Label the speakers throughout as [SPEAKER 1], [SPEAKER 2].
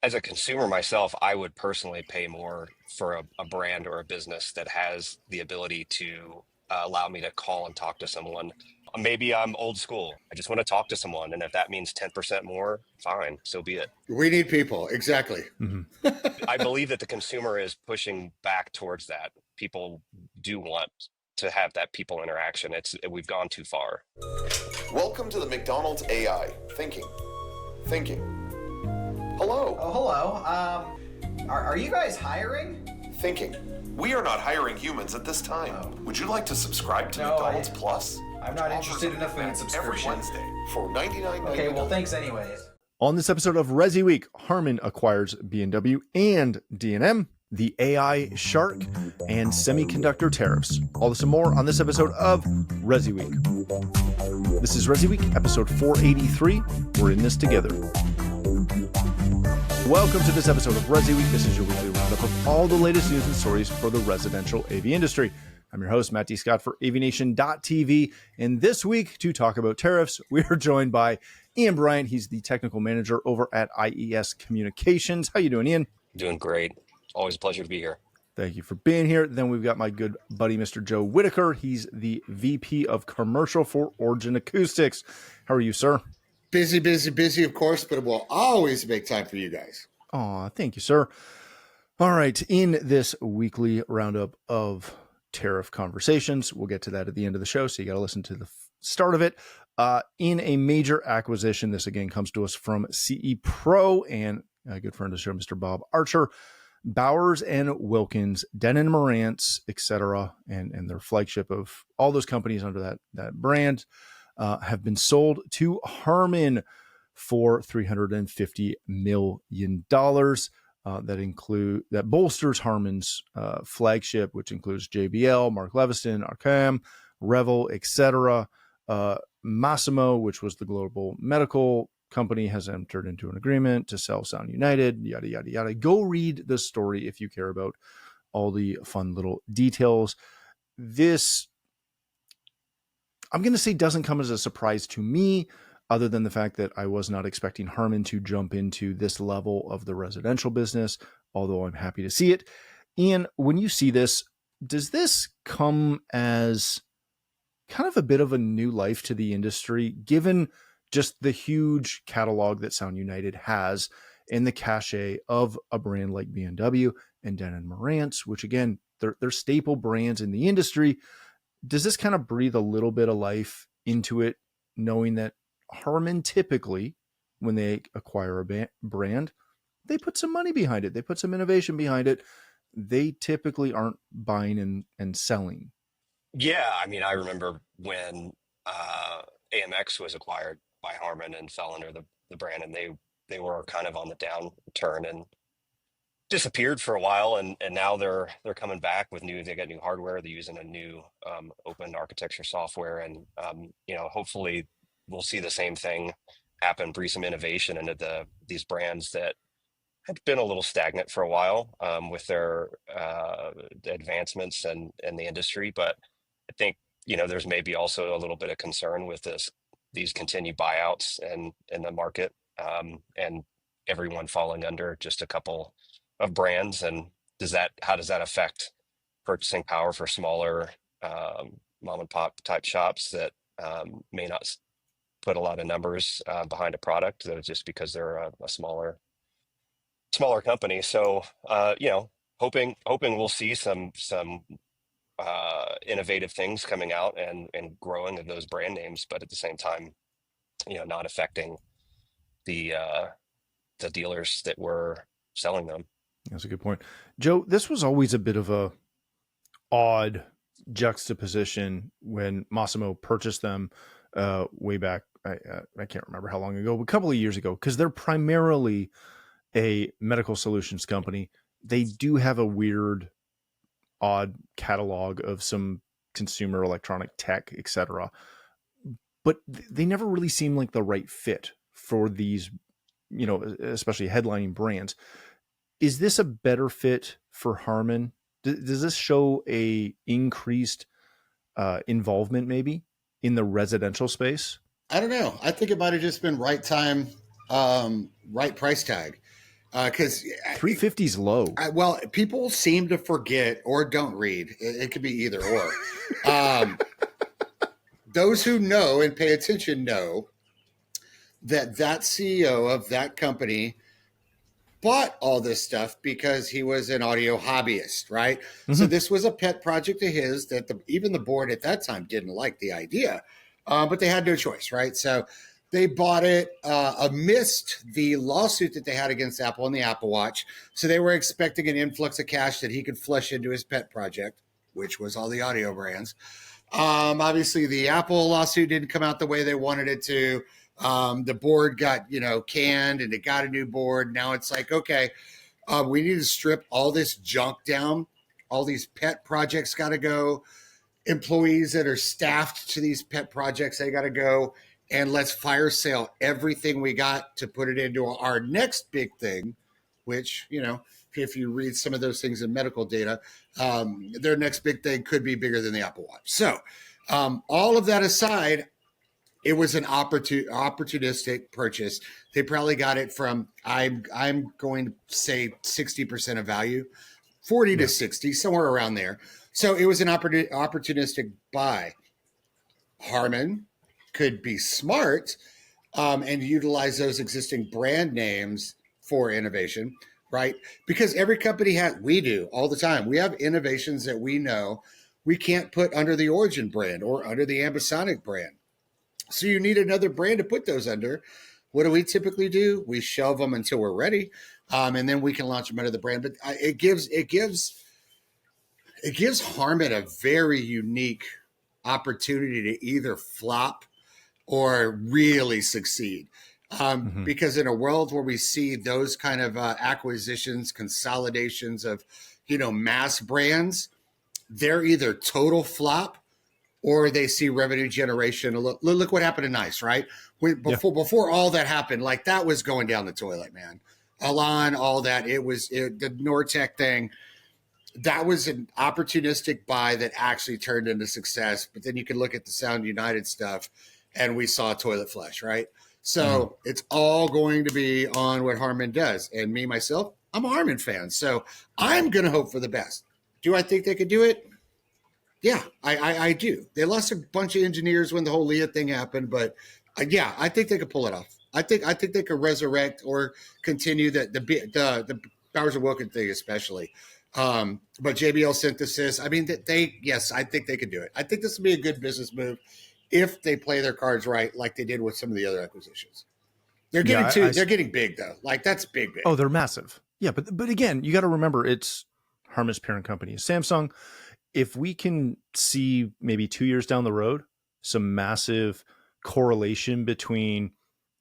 [SPEAKER 1] as a consumer myself, I would personally pay more for a brand or a business that has the ability to allow me to call and talk to someone. Maybe I'm old school. I just want to talk to someone. And if that means 10% more, fine, so be it.
[SPEAKER 2] We need people. Exactly.
[SPEAKER 3] Mhm.
[SPEAKER 1] I believe that the consumer is pushing back towards that. People do want to have that people interaction. We've gone too far.
[SPEAKER 4] Welcome to the McDonald's AI. Thinking. Hello.
[SPEAKER 5] Oh, hello. Are you guys hiring?
[SPEAKER 4] Thinking. We are not hiring humans at this time.
[SPEAKER 5] Oh.
[SPEAKER 4] Would you like to subscribe to
[SPEAKER 5] No,
[SPEAKER 4] McDonald's Plus?
[SPEAKER 5] I'm not interested in a food
[SPEAKER 4] Every
[SPEAKER 5] subscription.
[SPEAKER 4] Wednesday for $99.99.
[SPEAKER 5] Okay, well, thanks anyways.
[SPEAKER 3] On this episode of ResiWeek, Harman acquires B&W and D&M, the AI shark, and semiconductor tariffs. All this and more on this episode of ResiWeek. This is ResiWeek, episode 483. We're in this together. Welcome to this episode of ResiWeek. This is your weekly roundup of all the latest news and stories for the residential AV industry. I'm your host, Matt D. Scott for AVNation.tv. And this week, to talk about tariffs, we are joined by Ian Bryant. He's the technical manager over at IES Communications. How you doing, Ian?
[SPEAKER 1] Doing great. Always a pleasure to be here.
[SPEAKER 3] Thank you for being here. Then we've got my good buddy, Mr. Joe Whitaker. He's the VP of Commercial for Origin Acoustics. How are you, sir?
[SPEAKER 2] Busy, of course, but we'll always make time for you guys.
[SPEAKER 3] Aw, thank you, sir. All right, in this weekly roundup of tariff conversations, we'll get to that at the end of the show, so you got to listen to the start of it. In a major acquisition, this again comes to us from CE Pro and a good friend of the show, Mr. Bob Archer. Bowers and Wilkins, Denon Marantz, etc., and their flagship of all those companies under that brand have been sold to Harman for $350 million. That bolsters Harman's flagship, which includes JBL, Mark Leviston, Arcam, Revel, etc. Massimo, which was the global medical company, has entered into an agreement to sell Sound United, yada, yada, yada. Go read the story if you care about all the fun little details. This, I'm going to say, doesn't come as a surprise to me, other than the fact that I was not expecting Harman to jump into this level of the residential business, although I'm happy to see it. Ian, when you see this, does this come as kind of a bit of a new life to the industry, given just the huge catalog that Sound United has and the cachet of a brand like B&W and Denon Marantz, which again, they're staple brands in the industry? Does this kind of breathe a little bit of life into it, knowing that Harman typically, when they acquire a brand, they put some money behind it. They put some innovation behind it. They typically aren't buying and selling.
[SPEAKER 1] Yeah, I mean, I remember when AMX was acquired by Harman and fell under the brand, and they were kind of on the downturn and disappeared for a while, and now they're coming back with they got new hardware. They're using a new open architecture software, and hopefully we'll see the same thing happen, breathe some innovation into these brands that had been a little stagnant for a while with their advancements and the industry. But I think there's maybe also a little bit of concern with these continued buyouts and in the market, and everyone falling under just a couple of brands. And how does that affect purchasing power for smaller mom and pop type shops that may not put a lot of numbers behind a product just because they're a smaller company? So hoping we'll see some innovative things coming out and growing of those brand names, but at the same time, not affecting the dealers that were selling them.
[SPEAKER 3] That's a good point. Joe, this was always a bit of a odd juxtaposition when Massimo purchased them way back. I can't remember how long ago, but a couple of years ago, because they're primarily a medical solutions company. They do have a weird, odd catalog of some consumer electronic tech, etc. But they never really seem like the right fit for these, especially headlining brands. Is this a better fit for Harman? Does this show a increased involvement maybe in the residential space?
[SPEAKER 2] I don't know. I think it might have just been right time, right price tag. because
[SPEAKER 3] 350 is low.
[SPEAKER 2] well, people seem to forget or don't read. It could be either or. Those who know and pay attention know that CEO of that company bought all this stuff because he was an audio hobbyist, right? Mm-hmm. So this was a pet project of his that even the board at that time didn't like the idea, but they had no choice, right? So they bought it amidst the lawsuit that they had against Apple and the Apple Watch. So they were expecting an influx of cash that he could flush into his pet project, which was all the audio brands. Obviously, the Apple lawsuit didn't come out the way they wanted it to. The board got, canned, and it got a new board. Now it's like, okay, we need to strip all this junk down. All these pet projects got to go. Employees that are staffed to these pet projects, they got to go. And let's fire sale everything we got to put it into our next big thing, which, if you read some of those things in medical data, their next big thing could be bigger than the Apple Watch. So all of that aside, it was an opportunistic purchase. They probably got it from, I'm going to say 60% of value, 40 to 60, somewhere around there. So it was an opportunistic buy. Harman could be smart and utilize those existing brand names for innovation, right? Because every company we do all the time. We have innovations that we know we can't put under the Origin brand or under the Ambisonic brand. So you need another brand to put those under. What do we typically do? We shelve them until we're ready, and then we can launch them under the brand. But it gives Harman a very unique opportunity to either flop or really succeed. Because in a world where we see those kind of acquisitions, consolidations of, mass brands, they're either total flop or they see revenue generation. Look what happened to Nice, right? Before all that happened, like that was going down the toilet, man. Alon, all that. The Nortec thing. That was an opportunistic buy that actually turned into success. But then you can look at the Sound United stuff and we saw toilet flush, right? So it's all going to be on what Harman does. And me, myself, I'm a Harman fan. So I'm going to hope for the best. Do I think they could do it? Yeah, I do. They lost a bunch of engineers when the whole Leah thing happened. But yeah, I think they could pull it off. I think they could resurrect or continue the Bowers Wilkins thing, especially. But JBL synthesis, I mean, I think they could do it. I think this would be a good business move if they play their cards right, like they did with some of the other acquisitions. They're getting they're getting big though. Like that's big.
[SPEAKER 3] Oh, they're massive. Yeah, but again, you got to remember it's Harman's parent company is Samsung. If we can see maybe 2 years down the road, some massive correlation between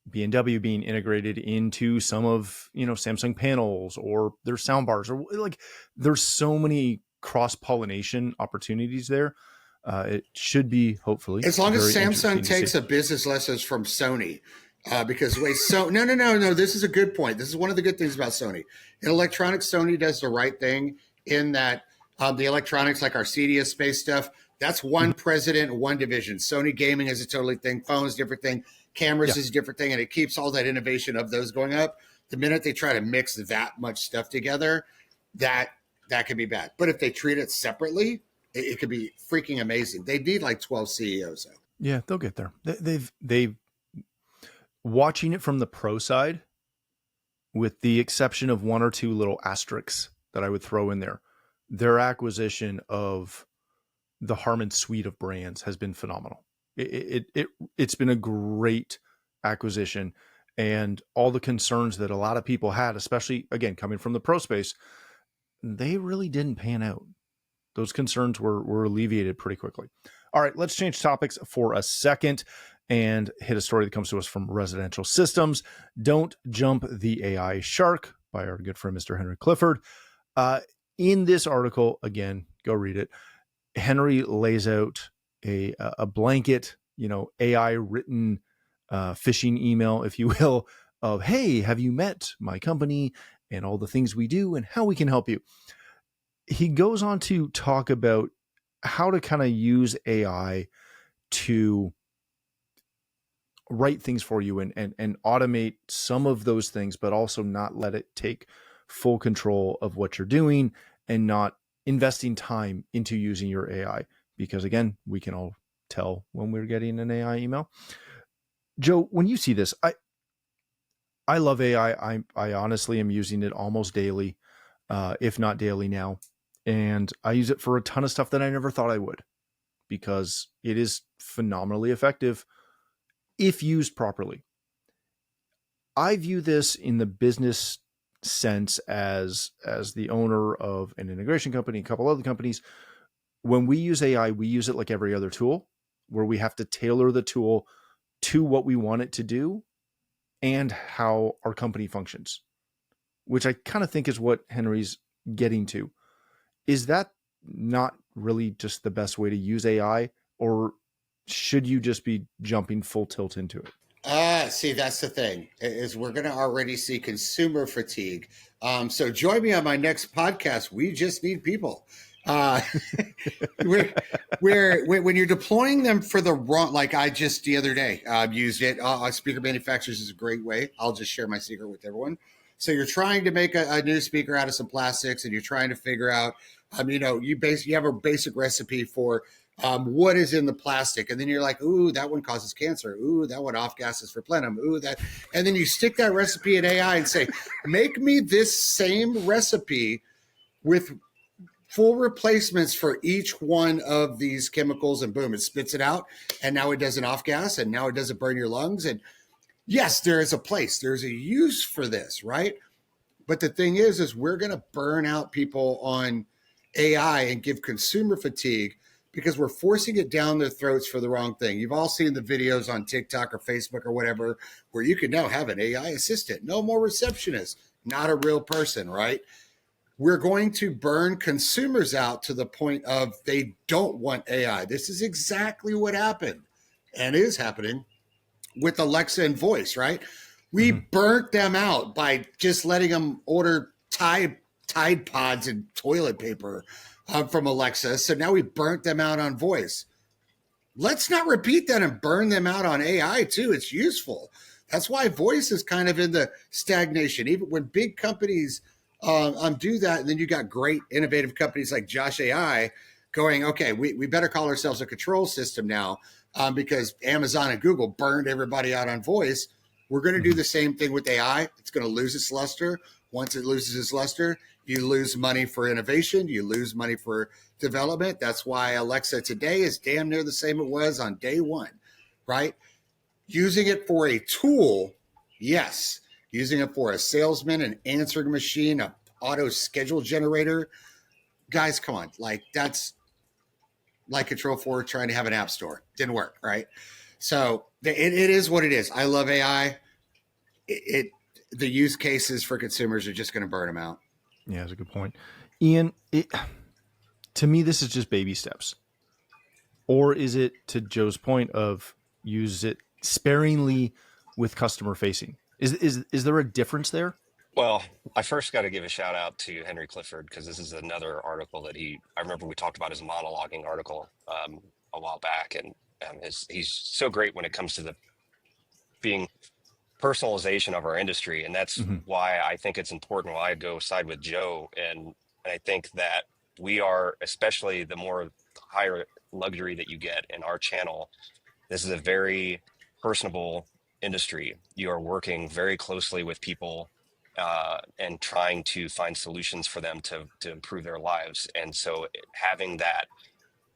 [SPEAKER 3] B&W being integrated into some of, Samsung panels or their sound bars, or like there's so many cross-pollination opportunities there. It should be hopefully
[SPEAKER 2] as long as Samsung takes a business lessons from Sony, because no, this is a good point. This is one of the good things about Sony. In electronics, Sony does the right thing in that the electronics, like our CDS space stuff, that's one president, one division. Sony gaming is a totally thing. Phones, different thing. Cameras is a different thing, and it keeps all that innovation of those going up. The minute they try to mix that much stuff together, that could be bad. But if they treat it separately, it could be freaking amazing. They need like 12 CEOs though.
[SPEAKER 3] Yeah, they'll get there. They've watching it from the pro side, with the exception of one or two little asterisks that I would throw in there. Their acquisition of the Harman suite of brands has been phenomenal. It's been a great acquisition, and all the concerns that a lot of people had, especially again coming from the pro space, they really didn't pan out. Those concerns were alleviated pretty quickly. All right, let's change topics for a second and hit a story that comes to us from Residential Systems. Don't Jump the AI Shark by our good friend Mr. Henry Clifford. In this article, again, go read it. Henry lays out a blanket, AI written phishing email, if you will, of, hey, have you met my company and all the things we do and how we can help you? He goes on to talk about how to kind of use AI to write things for you and automate some of those things, but also not let it take full control of what you're doing and not investing time into using your AI. Because again, we can all tell when we're getting an AI email. Joe, when you see this, I love AI. I honestly am using it almost daily, if not daily now. And I use it for a ton of stuff that I never thought I would, because it is phenomenally effective if used properly. I view this in the business sense as the owner of an integration company, a couple other companies. When we use AI, we use it like every other tool, where we have to tailor the tool to what we want it to do and how our company functions, which I kind of think is what Henry's getting to. Is that not really just the best way to use AI, or should you just be jumping full tilt into it?
[SPEAKER 2] See, that's the thing, is we're going to already see consumer fatigue. So join me on my next podcast. We just need people. We're, when you're deploying them for the wrong, like I just the other day used it. Speaker manufacturers is a great way. I'll just share my secret with everyone. So you're trying to make a new speaker out of some plastics, and you're trying to figure out, you have a basic recipe for what is in the plastic, and then you're like, ooh, that one causes cancer. Ooh, that one off gases for plenum. Ooh, that, and then you stick that recipe in AI and say, make me this same recipe with full replacements for each one of these chemicals, and boom, it spits it out, and now it doesn't off gas, and now it doesn't burn your lungs. And yes, there is a place, there's a use for this, right? But the thing is we're going to burn out people on AI and give consumer fatigue because we're forcing it down their throats for the wrong thing. You've all seen the videos on TikTok or Facebook or whatever, where you can now have an AI assistant, no more receptionist, not a real person, right? We're going to burn consumers out to the point of they don't want AI. This is exactly what happened and is happening with Alexa and voice, right? We burnt them out by just letting them order Tide Pods and toilet paper from Alexa. So now we burnt them out on voice. Let's not repeat that and burn them out on AI too. It's useful. That's why voice is kind of in the stagnation. Even when big companies do that, and then you got great innovative companies like Josh AI going, okay, we better call ourselves a control system now because Amazon and Google burned everybody out on voice. We're going to do the same thing with AI. It's going to lose its luster. Once it loses its luster, you lose money for innovation. You lose money for development. That's why Alexa today is damn near the same it was on day one, right? Using it for a tool, yes. Using it for a salesman, an answering machine, an auto schedule generator. Guys, come on. Like, that's like Control 4 trying to have an app store. Didn't work, right? So it is what it is. I love AI. The use cases for consumers are just going to burn them out.
[SPEAKER 3] Yeah, that's a good point. Ian, to me, this is just baby steps. Or is it, to Joe's point, of use it sparingly with customer facing? Is there a difference there?
[SPEAKER 1] Well, I first got to give a shout out to Henry Clifford, because this is another article that I remember we talked about his monologuing article a while back, and he's so great when it comes to the being personalization of our industry. And that's why I think it's important, why I go side with Joe. And I think that we are, especially the more higher luxury that you get in our channel, this is a very personable industry. You are working very closely with people and trying to find solutions for them to improve their lives. And so having that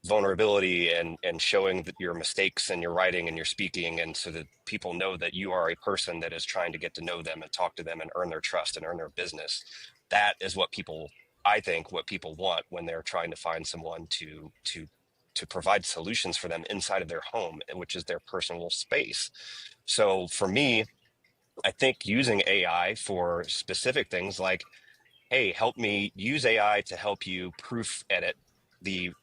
[SPEAKER 1] vulnerability and showing that your mistakes and your writing and your speaking, and so that people know that you are a person that is trying to get to know them and talk to them and earn their trust and earn their business. That is what people, I think, what people want when they're trying to find someone to provide solutions for them inside of their home, which is their personal space. So for me, I think using AI for specific things like, hey, help me use AI to help you proof edit the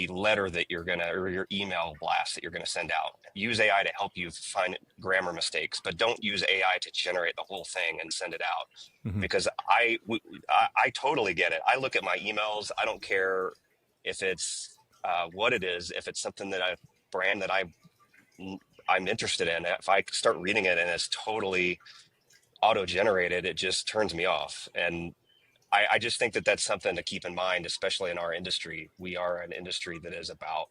[SPEAKER 1] letter that you're gonna, or your email blast that you're gonna send out. Use AI to help you find grammar mistakes, but don't use AI to generate the whole thing and send it out. Because I totally get it. I look at my emails. I don't care if it's what it is. If it's something that brand that I I'm interested in. If I start reading it and it's totally auto generated, it just turns me off. And I just think that that's something to keep in mind, especially in our industry. We are an industry that is about,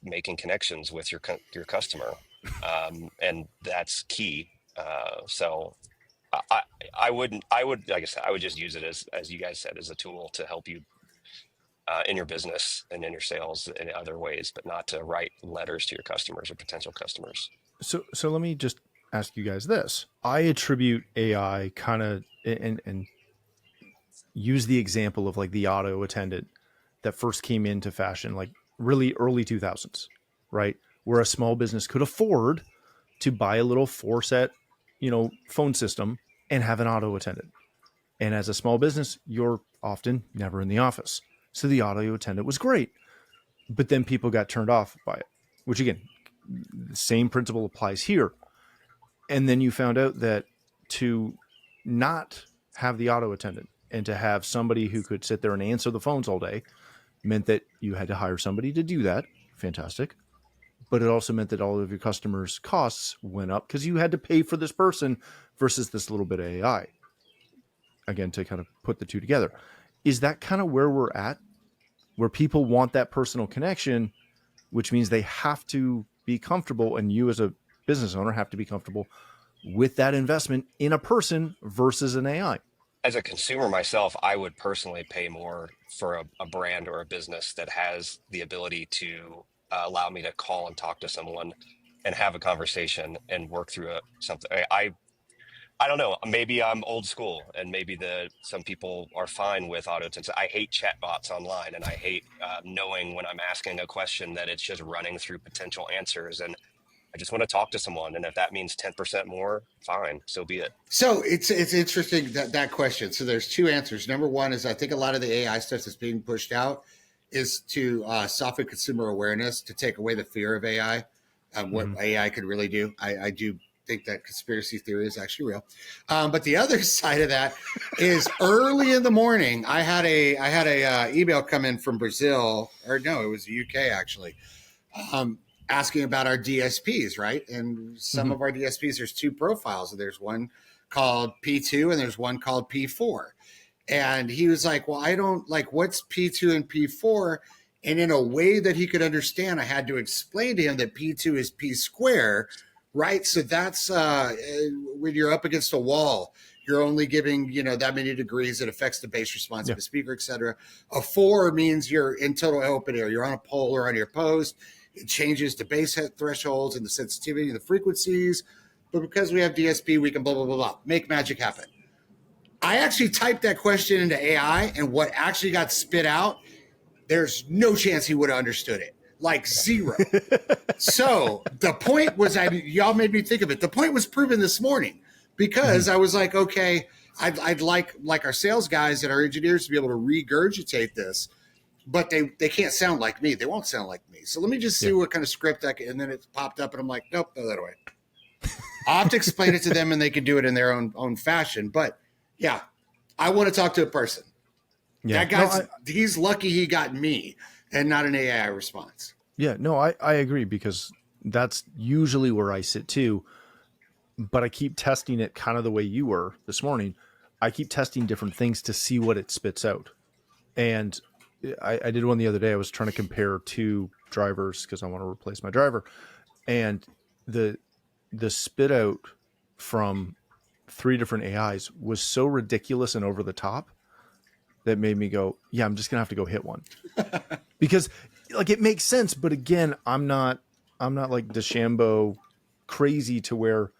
[SPEAKER 1] making connections with your customer, and that's key. So I I would, like I said, I would just use it as you guys said, as a tool to help you in your business and in your sales in other ways, but not to write letters to your customers or potential customers.
[SPEAKER 3] So let me just ask you guys this. I attribute AI kind of and use the example of like the auto attendant that first came into fashion, like really early 2000s, right? Where a small business could afford to buy a little 4-set, phone system and have an auto attendant. And as a small business, you're often never in the office. So the auto attendant was great. But then people got turned off by it, which again, the same principle applies here. And then you found out that to not have the auto attendant and to have somebody who could sit there and answer the phones all day meant that you had to hire somebody to do that. Fantastic. But it also meant that all of your customers' costs went up because you had to pay for this person versus this little bit of AI. Again, to kind of put the two together. Is that kind of where we're at? Where people want that personal connection, which means they have to be comfortable, and you as a business owner have to be comfortable with that investment in a person versus an AI.
[SPEAKER 1] As a consumer myself, I would personally pay more for a brand or a business that has the ability to allow me to call and talk to someone and have a conversation and work through something. I don't know. Maybe I'm old school, and maybe some people are fine with auto attendants. I hate chatbots online, and I hate knowing when I'm asking a question that it's just running through potential answers. And I just want to talk to someone, and if that means 10% more, fine, so be it.
[SPEAKER 2] So it's interesting that question. So there's two answers. Number one is I think a lot of the AI stuff that's being pushed out is to soften consumer awareness, to take away the fear of AI, what AI could really do. I do think that conspiracy theory is actually real. But the other side of that is early in the morning, I had a email come in from Brazil, or no, it was the UK actually, asking about our DSPs, right? And some of our DSPs, there's two profiles. There's one called P2 and there's one called P4. And he was like, well, I don't like, what's P2 and P4? And in a way that he could understand, I had to explain to him that P2 is P square, right? So that's when you're up against a wall, you're only giving, that many degrees. It affects the bass response of the speaker, et cetera. A 4 means you're in total open air. You're on a pole or on your post. It changes the bass head thresholds and the sensitivity and the frequencies. But because we have DSP, we can blah, blah, blah, blah, make magic happen. I actually typed that question into AI, and what actually got spit out, there's no chance he would have understood it. Like zero. So the point was, y'all made me think of it. The point was proven this morning because I was like, okay, I'd like our sales guys and our engineers to be able to regurgitate this, but they can't sound like me. They won't sound like me. So let me just see what kind of script and then it popped up and I'm like, nope, throw that away. I'll have to explain it to them and they can do it in their own fashion. But yeah, I want to talk to a person. Yeah, that guy's, he's lucky he got me and not an AI response.
[SPEAKER 3] Yeah, no, I agree because that's usually where I sit too. But I keep testing it kind of the way you were this morning. I keep testing different things to see what it spits out. And I did one the other day. I was trying to compare two drivers because I want to replace my driver. And the spit out from 3 different AIs was so ridiculous and over the top that made me go, yeah, I'm just gonna have to go hit one. Because like it makes sense, but again, I'm not like DeChambeau crazy to where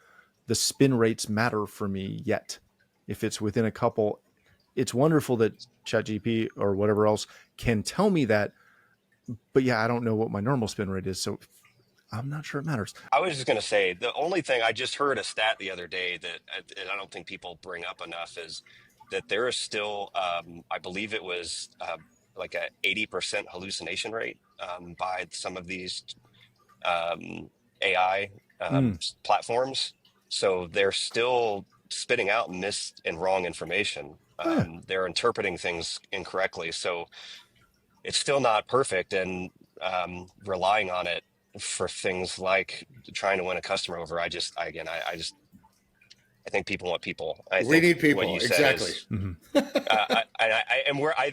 [SPEAKER 3] the spin rates matter for me yet. If it's within a couple, it's wonderful that ChatGPT or whatever else can tell me that, but yeah, I don't know what my normal spin rate is, so I'm not sure it matters.
[SPEAKER 1] I was just going to say, the only thing I just heard a stat the other day that and I don't think people bring up enough is that there is still, I believe it was like a 80% hallucination rate by some of these AI platforms. So they're still spitting out mis and wrong information. They're interpreting things incorrectly. So it's still not perfect, and relying on it for things like trying to win a customer over. I think people want people. I
[SPEAKER 2] We
[SPEAKER 1] think
[SPEAKER 2] need
[SPEAKER 1] what
[SPEAKER 2] people.
[SPEAKER 1] you said
[SPEAKER 2] Exactly.
[SPEAKER 1] is,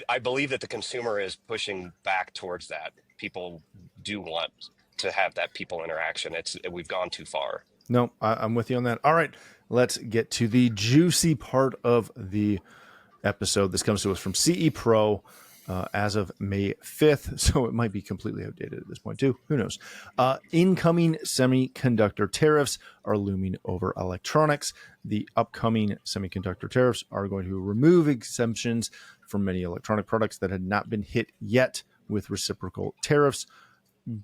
[SPEAKER 1] I believe that the consumer is pushing back towards that. People do want to have that people interaction. We've gone too far.
[SPEAKER 3] No, I'm with you on that. All right, let's get to the juicy part of the episode. This comes to us from CE Pro as of May 5th, so it might be completely outdated at this point too. Who knows? Incoming semiconductor tariffs are looming over electronics. The upcoming semiconductor tariffs are going to remove exemptions from many electronic products that had not been hit yet with reciprocal tariffs.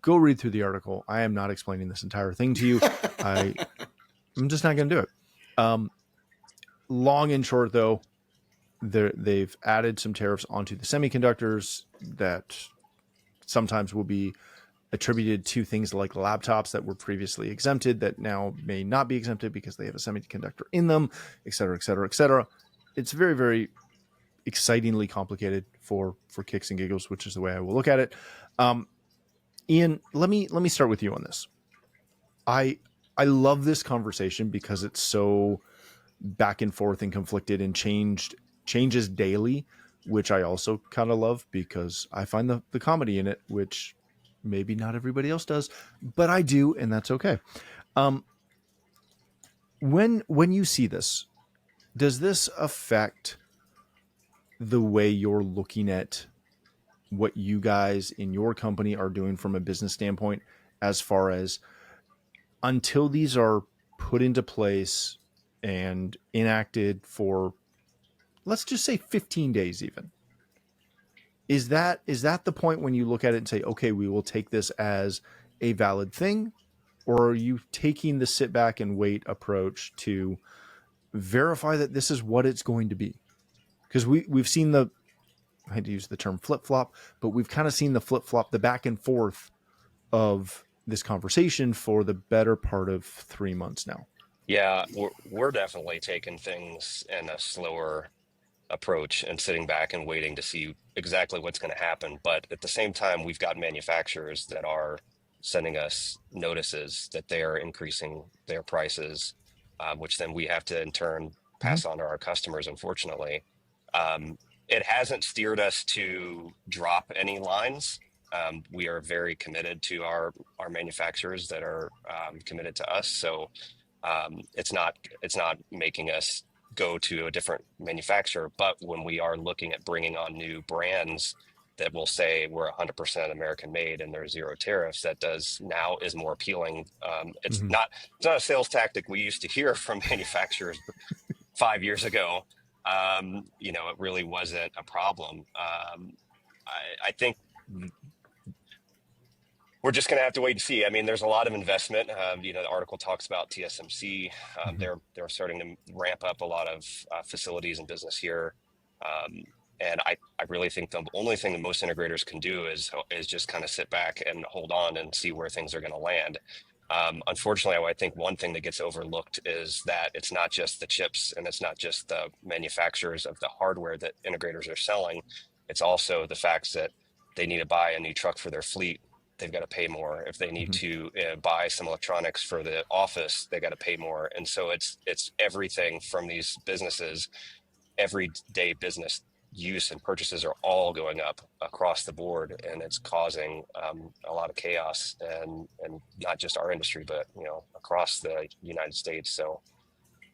[SPEAKER 3] Go read through the article. I am not explaining this entire thing to you. I'm just not going to do it. Long and short, though, they've added some tariffs onto the semiconductors that sometimes will be attributed to things like laptops that were previously exempted that now may not be exempted because they have a semiconductor in them, et cetera, et cetera, et cetera. It's very, very excitingly complicated for kicks and giggles, which is the way I will look at it. Ian, let me start with you on this. I love this conversation because it's so back and forth and conflicted and changes daily, which I also kind of love because I find the comedy in it, which maybe not everybody else does, but I do, and that's okay. When you see this, does this affect the way you're looking at what you guys in your company are doing from a business standpoint, as far as until these are put into place and enacted for, let's just say 15 days even? Is that the point when you look at it and say, okay, we will take this as a valid thing? Or are you taking the sit back and wait approach to verify that this is what it's going to be? Because we've seen I had to use the term flip-flop, but we've kind of seen the flip-flop, the back and forth of this conversation for the better part of 3 months now.
[SPEAKER 1] Yeah, we're definitely taking things in a slower approach and sitting back and waiting to see exactly what's going to happen. But at the same time, we've got manufacturers that are sending us notices that they are increasing their prices, which then we have to in turn pass on to our customers, unfortunately. It hasn't steered us to drop any lines. We are very committed to our manufacturers that are committed to us. So it's not making us go to a different manufacturer. But when we are looking at bringing on new brands that will say we're 100% American made and there's zero tariffs, that is more appealing. It's not a sales tactic we used to hear from manufacturers 5 years ago. It really wasn't a problem. I think we're just going to have to wait and see. I mean, there's a lot of investment. The article talks about TSMC. They're starting to ramp up a lot of facilities and business here. And I really think the only thing that most integrators can do is just kind of sit back and hold on and see where things are going to land. Unfortunately, I think one thing that gets overlooked is that it's not just the chips and it's not just the manufacturers of the hardware that integrators are selling. It's also the fact that they need to buy a new truck for their fleet. They've got to pay more. If they need to buy some electronics for the office, they got to pay more. And so it's everything from these businesses. Everyday business use and purchases are all going up across the board, and it's causing a lot of chaos, and not just our industry, but across the United States. So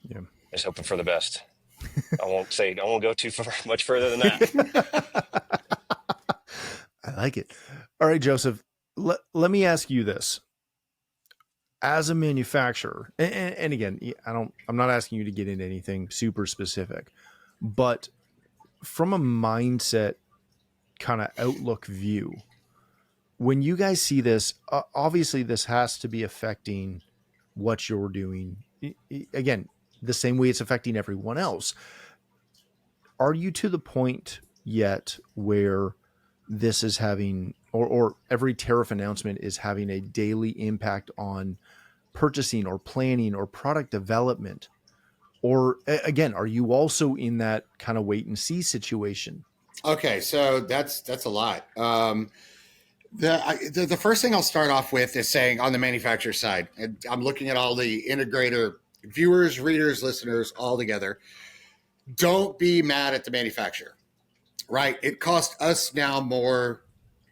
[SPEAKER 3] yeah,
[SPEAKER 1] just hoping for the best. I won't go too much further than that.
[SPEAKER 3] I like it. All right, Joseph, let me ask you this. As a manufacturer, and again, I'm not asking you to get into anything super specific, but from a mindset kind of outlook view, when you guys see this, obviously this has to be affecting what you're doing. Again, the same way it's affecting everyone else. Are you to the point yet where this is having, or every tariff announcement is having a daily impact on purchasing or planning or product development? Or again, are you also in that kind of wait and see situation?
[SPEAKER 2] Okay, so that's a lot. The first thing I'll start off with is saying on the manufacturer side, and I'm looking at all the integrator viewers, readers, listeners all together. Don't be mad at the manufacturer, right? It costs us now more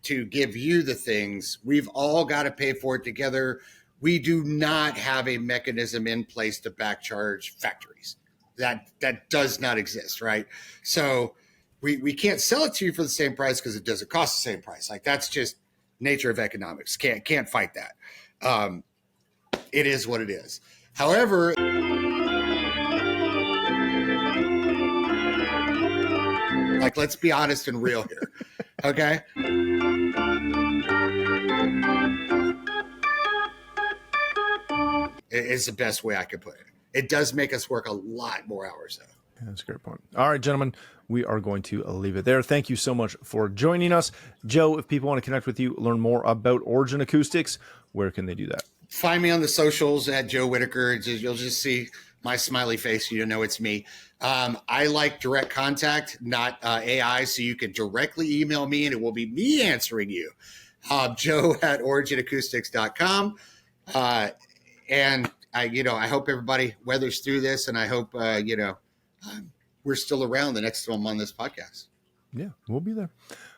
[SPEAKER 2] to give you the things. We've all got to pay for it together. We do not have a mechanism in place to back charge factories. That does not exist, right? So we can't sell it to you for the same price because it doesn't cost the same price. Like, that's just nature of economics. Can't fight that. It is what it is. However, like, let's be honest and real here, okay? It's the best way I could put it. It does make us work a lot more hours, though.
[SPEAKER 3] That's a great point. All right, gentlemen, we are going to leave it there. Thank you so much for joining us. Joe, if people want to connect with you, learn more about Origin Acoustics, where can they do that?
[SPEAKER 2] Find me on the socials at Joe Whitaker. You'll just see my smiley face. You know it's me. I like direct contact, not AI, so you can directly email me, and it will be me answering you. Joe at originacoustics.com. And I hope everybody weathers through this, and I hope, we're still around the next time I'm on this podcast.
[SPEAKER 3] Yeah, we'll be there.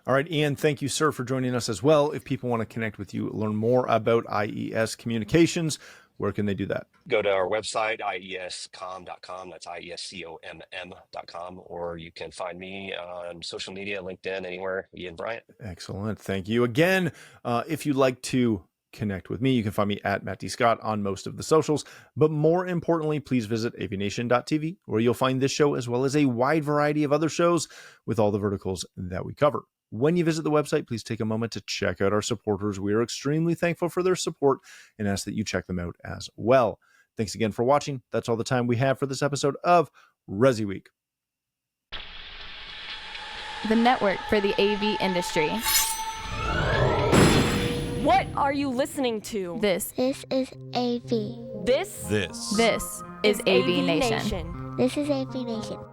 [SPEAKER 3] All right, Ian, thank you, sir, for joining us as well. If people want to connect with you, learn more about IES Communications, where can they do that?
[SPEAKER 1] Go to our website, iescom.com. That's iescomm.com. Or you can find me on social media, LinkedIn, anywhere, Ian Bryant.
[SPEAKER 3] Excellent. Thank you again. If you'd like to connect with me, you can find me at Matt D. Scott on most of the socials. But more importantly, please visit AVNation.tv, where you'll find this show as well as a wide variety of other shows with all the verticals that we cover. When you visit the website, please take a moment to check out our supporters. We are extremely thankful for their support and ask that you check them out as well. Thanks again for watching. That's all the time we have for this episode of ResiWeek,
[SPEAKER 6] the network for the AV industry.
[SPEAKER 7] What are you listening to?
[SPEAKER 6] This
[SPEAKER 8] is AV.
[SPEAKER 7] This
[SPEAKER 6] is AVNation.
[SPEAKER 8] This is AVNation.